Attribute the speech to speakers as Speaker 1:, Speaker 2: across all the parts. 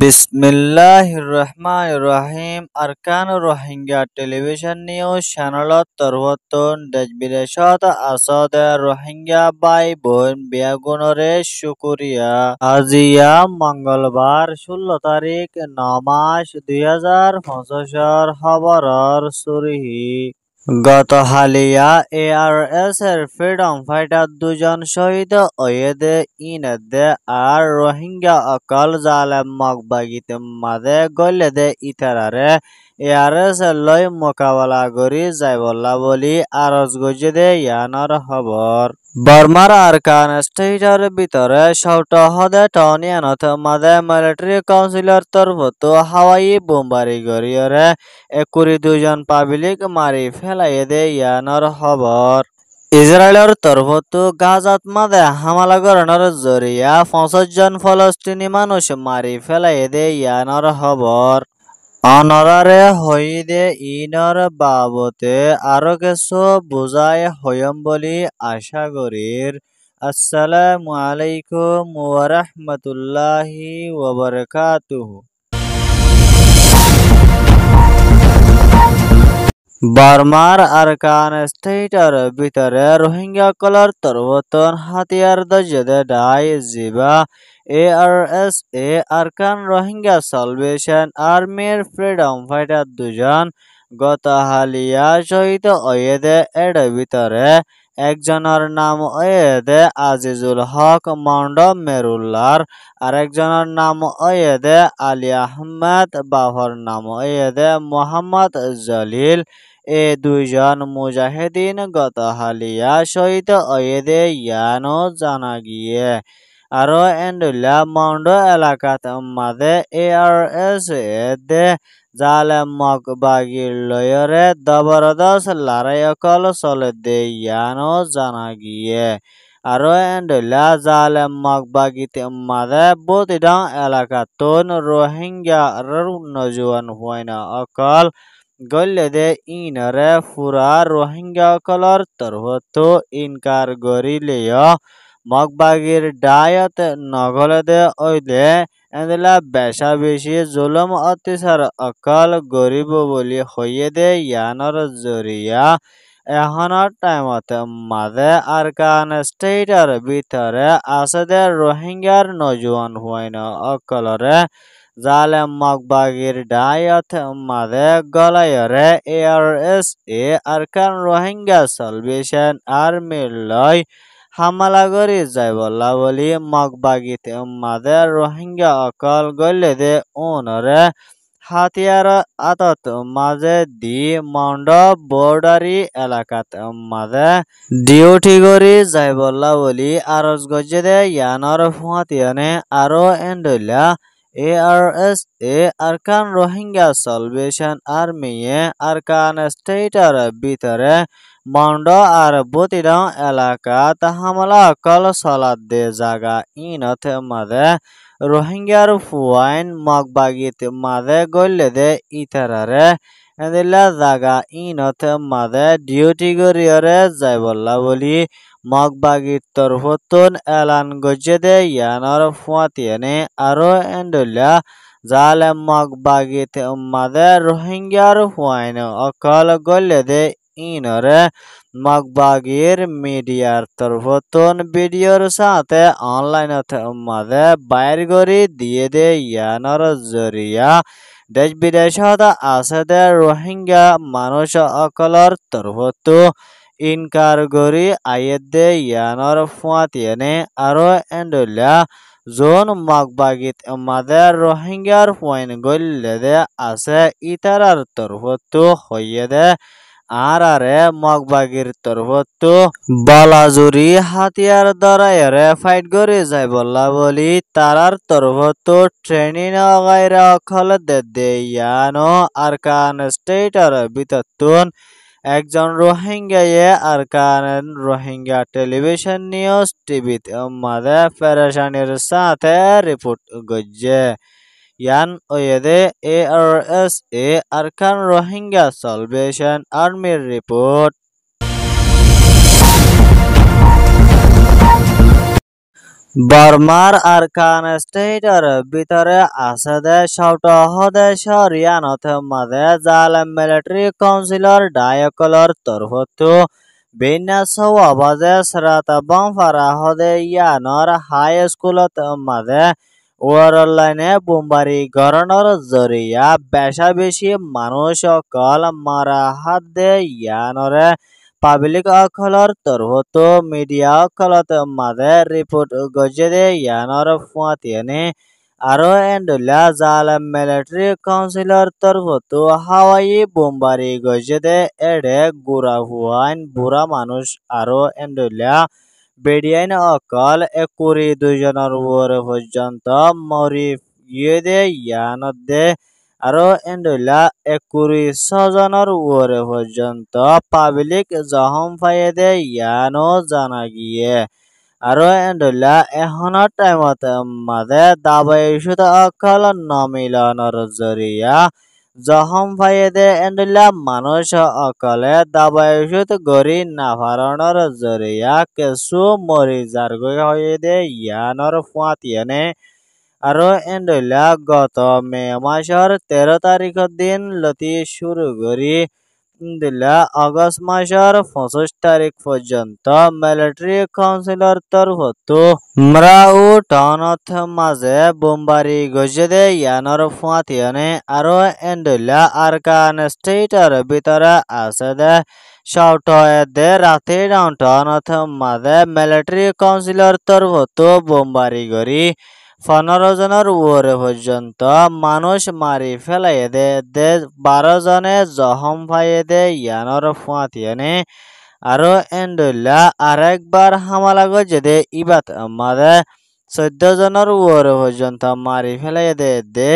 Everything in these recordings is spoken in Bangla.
Speaker 1: बिस्मिल्लाहिर्रहमानिर्रहीम अरकान रोहिंग्या टेलीविजन न्यूज चैनलत तरवतन देश विदेशत आसद रोहिंग्या भाई बोन बेगुनरे शुक्रिया। আজিয়া মঙ্গলবার 16 তারিখ 9 মাস 2025 খবরর সুরিহি। গত হালিয়া ARS এর ফ্রিডম ফাইটার দুজন শহীদ ওয়েদে ইনেদে আর রোহিঙ্গা অকল জালেম মগবাগিতে মাদে গলেদে ইতারারে ARS লই মোকাবেলা করি যাইবল্লা বলি আরজ গজেদে ইয়ানর খবর। বর্মার আরকান স্টেটের ভিতরে সৌট হদে টনিয়ানত মাদে মিলিটারি কাউন্সিলর তরফত হাওয়াই বোমবারি গরিয়রে 22 জন পাবলিক মারি ফেলাই দে ইয়ানর খবর। ইসরায়েলের তরফত গাজাত মাদে হামলা করানোর জরিয়া 50 জন ফলস্তিনি মানুষ মারি ফেলাই দে ইয়ানর খবর। অনরারে হইদে ইনর বাবতে আরো কিছু বুঝাই হইম বলি আশা করির। আসসালামু আলাইকুম ওয়া রাহমাতুল্লাহি ওয়া বারাকাতুহু। বর্মার আরকান স্টেটের ভিতরে রোহিঙ্গা কলার তরবতন হাতিয়ার দজদে ডাই জিবা ARS আরকান রোহিঙ্গা সালভেশন আর্মির ফ্রিডম ফাইটার দুজন গত হালিয়া শহীদ ওয়েদে এর ভিতরে একজনের নাম ওয়েদে আজিজুল হক মন্ড মেরুল্লার, আরেকজনের নাম ওয়েদে আলী আহমেদ, বাফর নাম ওয়েদে মোহাম্মদ জলিল। এ দুইজন মুজাহিদিন গত হালিয়া শহীদ ওয়েদে ইয়ানো জানা গিয়ে। আরো এন্ডুল্লা মন্ড এলাকাত মাদে ARS দে জালেম মগবাগির লয়রে জবরদস্ত লড়াই অকল চলে দে ইয়ানো জানা গিয়ে। আরো এন্ডুল্লা জালেম মগবাগিতে মাদে প্রতিটা এলাকাতন রোহিঙ্গা নজওয়ান হয়না অকল গল্লেদে ইনরে ফুরা রোহিঙ্গা অকলর তরফত ইনকার গরিলেয় মগবাগির ডায়ত নগলেদে ওইদে এন্দলা বেশা বেশি জুলুম অত্যাচার অকল গরিব বলি হইয়ে দে ইয়ানর জরিয়া। এখনৰ টাইমত মাদে আরকান স্টেটের ভিতরে আছে দে রোহিঙ্গার নজওয়ান হইন অকলরে জালেম মগবাগির ডায়ত মাদে গলায়রে ARS আরকান রোহিঙ্গা সালভেশন আর্মির লয় হামলা করি যাইবল্লা বলি মগবাগিত মাদে রোহিঙ্গা অকল গলেদে ওনরে হাতিয়ার আতত মাঝে দি মন্ড বর্ডারি এলাকাত মাঝে ডিউটি করি যাইবল্লা বলি আরজ গজেদে ইয়ানর ফুয়াতিয়ানে আরো এন্ডুল্লা ARS আরকান রোহিঙ্গা সালভেশন আর্মিয়ে আরকান স্টেটের ভিতরে মন্ড আর প্রতিটা এলাকাত হামলা কল চলাত দে জাগা ইনত মাঝে রোহিঙ্গার ফুয়াইন মগবাগিত মাঝে গলেদে ইতারারে এদিলা জাগা ইনত মাঝে ডিউটি করিয়রে যাইবল্লা বলি মগবাগির তরফতন এলান গজেদে ইয়ানর ফুয়াতিয়ানে আরো এন্ডুল্লা জালেম মগবাগিত মাঝে রোহিঙ্গার ফুয়াইন অকল গলেদে ইনরে মগবাগির মিডিয়ার তরফতন ভিডিওর সাথে অনলাইনত মাঝে বাইর করি দিয়ে দে ইয়ানর জরিয়া দেশ বিদেশত আছে দে রোহিঙ্গা মানুষ অকলর তরফত ইনকার করি আয়েদ দে ইয়ানর ফুয়াতিয়ানে আরো এন্ডুল্লা জোন মগবাগিত মাঝে রোহিঙ্গার ফুয়াইন গলেদে আছে ইতারার তরফত হইয়ে দে আরে মগবাগির তরফত বলাজুরি হাতিয়ার দরাইরে ফাইট করে যাইবল্লা বলি তারার তরফত ট্রেনিং গায়রা অকল দে ইয়ানো আরকান স্টেটের ভিতরতুন একজন রোহিঙ্গায়ে আরকান রোহিঙ্গা টেলিভিশন নিউজ টিভিত মাদে পেরেশানির সাথে রিপোর্ট গজ্জে। ইয়ান ওয়েদে ARS আরকান রোহিঙ্গা সালভেশন আর্মির রিপোর্ট। বর্মার আরকান স্টেটের ভিতরে আছে দে সৌটহদে শরিয়ানত মাঝে জালেম মিলিটারি কাউন্সিলর ডায়কলর তরফতু বিন্যাস আবাজে সরাতাবং ফারাহদে ইয়ানর হাই স্কুলত মাঝে ওয়ারলাইনে বোমবারি গরণর জরিয়া বেশা বেশি মানুষ অকল মারা হাত দে ইয়ানরে পাবলিক অকলর তরফতো মিডিয়া অকলত মাঝে রিপোর্ট গজে ইয়ানর ফুয়াতিয়ানি আরো এন্ডুলা জালাম মিলিটারি কাউন্সিলর তরফতো হাওয়াই বোমবারি গজে এডে গুড়া হুয়াইন বুড়া মানুষ আরো এন্ডুলা বেডিয়াইন অকল 22 জনের উপরে পর্যন্ত মরি গিয়ে ইয়ানত দে আরো এন্ডুলা 26 জনের উপরে পর্যন্ত পাবলিক জখম পাইয়ে দে ইয়ানো জানা গিয়ে আরো এন্ডুলা এখনৰ টাইমত মাঝে দাবাই শুধু অকল নমিলনৰ জরিয়া জখম পাইয়ে দে এন্ডুলা মানুষ অকলে দাবাই শুধু গরি নাফারণর জরিয়া কিছু মরি যারগৈ হয়ে দে ইয়ানর ফুয়াতিয়ানে আরো এন্ডুলা গত মে মাসের 13 তারিখের দিন লতি শুরু করি দিলা আগস্ট মাসের 25 তারিখ পর্যন্ত মিলিটারি কাউন্সিলর তরফতো মরাউ টাউনত মাঝে বোমবারি গজে দে ইয়ানর ফুয়াতিয়ানে আরো এন্ডুলা আরকান স্টেটের ভিতরে আছে দে সাউটয়ে দে রাতে ডাউনটাউনত মাঝে মিলিটারি কাউন্সিলর তরফতো বোমবারি করি 15 জনের উপরে পর্যন্ত মানুষ মারি ফেলাই দে 12 জনে জখম পাইয়ে দে ইয়ানর ফুয়াতিয়ানে আরো এন্ডুলা আরেকবার হামলা গজে দে ইবাত মাঝে 14 জনের উপরে পর্যন্ত মারি ফেলাই দে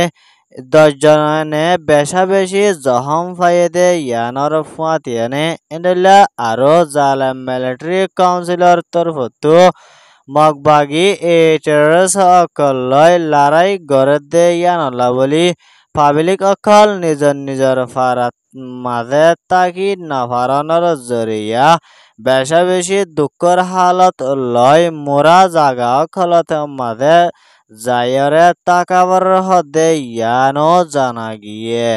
Speaker 1: 10 জনে বেশা বেশি জখম পাইয়ে দে ইয়ানর ফুয়াতিয়ানে এন্ডুলা আরো জালেম মিলিটারি কাউন্সিলর তরফতো মগবাগি এ টেররিস্ট অকলয় লড়াই গড়ে দে ইয়ানলা বলি পাবলিক অকল নিজর ফারাত মাঝে তাকি নাফারণর জরিয়া বেশা বেশি দুঃখর হালত লয় মোরা জাগা অকলত মাঝে যায়রে তাকাবার হদে ইয়ানো জানা গিয়ে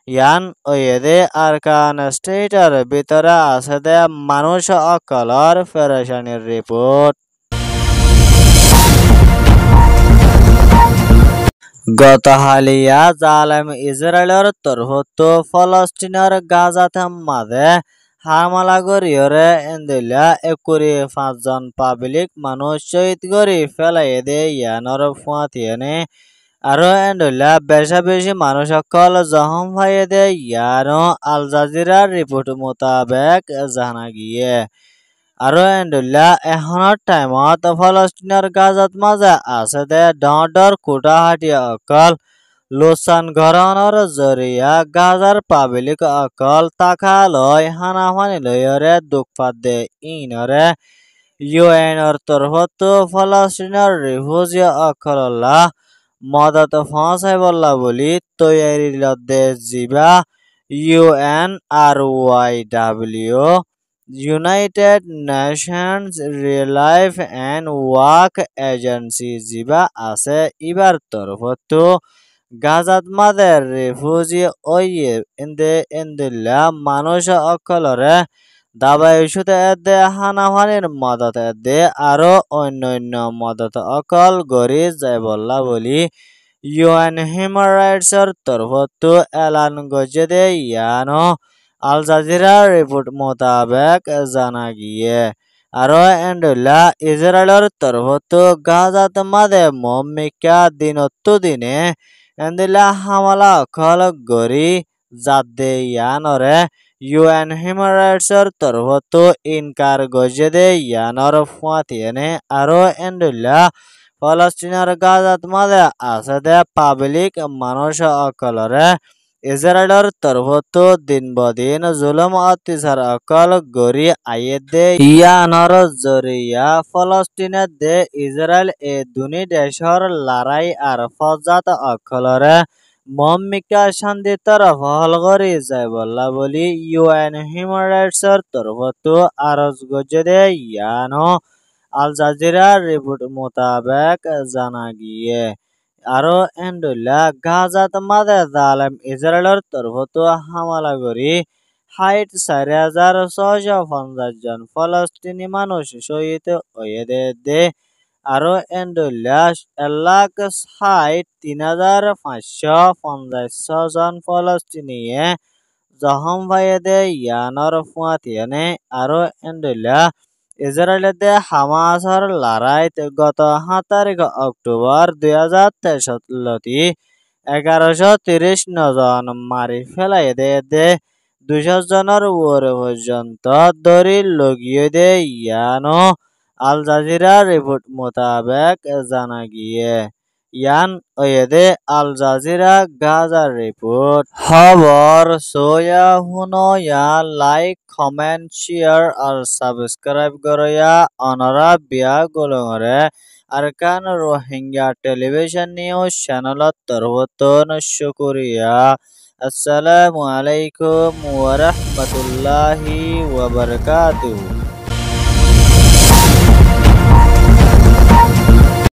Speaker 1: ইয়ান ওয়েদে আরকান স্টেটের ভিতরে আছে দে মানুষ অকলর পেরেশানির রিপোর্ট গত হালিয়া জালেম ইসরায়েলের তরফতো ফলস্তিনের গাজাতে মাঝে হামলা করিয়রে এন্দিলা 5 জন পাবলিক মানুষ শহীদ করি ফেলাই দে ইয়ানর ফুয়াতিয়ানে আরো এন্ডুলা বেশা বেশি মানুষ সকল জখম পাইয়ে দে ইয়ানো আল জাজিরার রিপোর্ট মোতাবেক জানা গিয়ে আরো এন্ডুলা এখনৰ টাইমত ফলস্তিনৰ গাজাত মাঝে আছে দে ডর কোটা হাটিয়া অকল লোসান ঘরণর জরিয়া গাজার পাবলিক অকল তাকা লয় হানাহানি লয়রে দুঃখপাত দে ইনরে ইউএনর তরফতো ফলস্তিনের রিফিউজি অকললা মদত পৌঁছাইবল্লা বলি তৈয়ারি লদ্দে জিবা UNRWA united nations relief and work agency জিবা আছে ইবার তরফতো গাজাত মাঝে রিফিউজি ওয়ে ইন্দিল্লা মানুষ অকলরে দাবাই ইস্যুতে দে হানাহানির মদত দে আরো অন্যান্য মদত অকল গড়ি যায় বল্লা বলি ইউএন হিউম্যান রাইটসের তরফতো এলান গজে দে ইয়ানো আল জাজিরার রিপোর্ট মোতাবেক জানা গিয়ে আরো এন্ডুলা ইসরায়েলের তরফতো গাজাত মাঝে মমিকা দিনে এন্দিলা হামলা অকল গড়ি জাত দে ইয়ানরে ইউএন হিউম্যান রাইটসের তরফতো ইনকার গজে দে ইয়ানর ফুয়াতিয়ানে আরো এন্ডুলা ফলস্তিনের গাজাত মাঝে আছে দে পাবলিক মানুষ অকলরে ইসরায়েলের তরফতো দিন বদিন জুলুম অত্যাচার অকল গড়ি আইয়ে দে ইয়ানর জরিয়া ফলস্তিনের দে ইসরায়েল এ দুনি দেশর লড়াই আর ফজাত অকলরে মমিকা শান্তি তরফ হল করি যায় বল্লা বলি ইউএন হিউম্যান রাইটসের তরফতো আরজ গজে দে ইয়ানো আল জাজিরা রিপোর্ট মোতাবেক জানা গিয়ে আরো এন্ডুল্লা গাজাত মাদে জালেম ইসরায়েলের তরফতো হামলা করি ৬৪,৬৫০ জন ফলস্তিনি মানুষ শহীদ হয়ে দে আরো এন্ডুল্লা ১,৬৩,৫৫০ জন ফলস্তিনিয়ে জখম হয়ে দে ইয়ানর ফুয়াতিয়ানে আরো এন্ডুল্লা ইসরায়েলতে হামাসর লড়াইত গত ৭ তারিখ অক্টোবর ২০২৩ ১১৩০ জন মারি ফেলাই দে ২০০ জনের উপরে পর্যন্ত ধরি লগিয়ে দে ইয়ানো আল জাজিরা রিপোর্ট মোতাবেক জানা গিয়ে ইয়ান ওয়েদে আল জাজিরা গাজার রিপোর্ট খবর সোয়া হুনো ইয়া লাইক কমেন্ট শেয়ার আর সাবস্ক্রাইব করয়া অনরা বিয়া গোলরে আরকান রোহিঙ্গা টেলিভিশন নিউজ চ্যানেলত তরবতন শুকরিয়া আসসালামু আলাইকুম ওয়া রাহমাতুল্লাহি ওয়া বারাকাতুহু।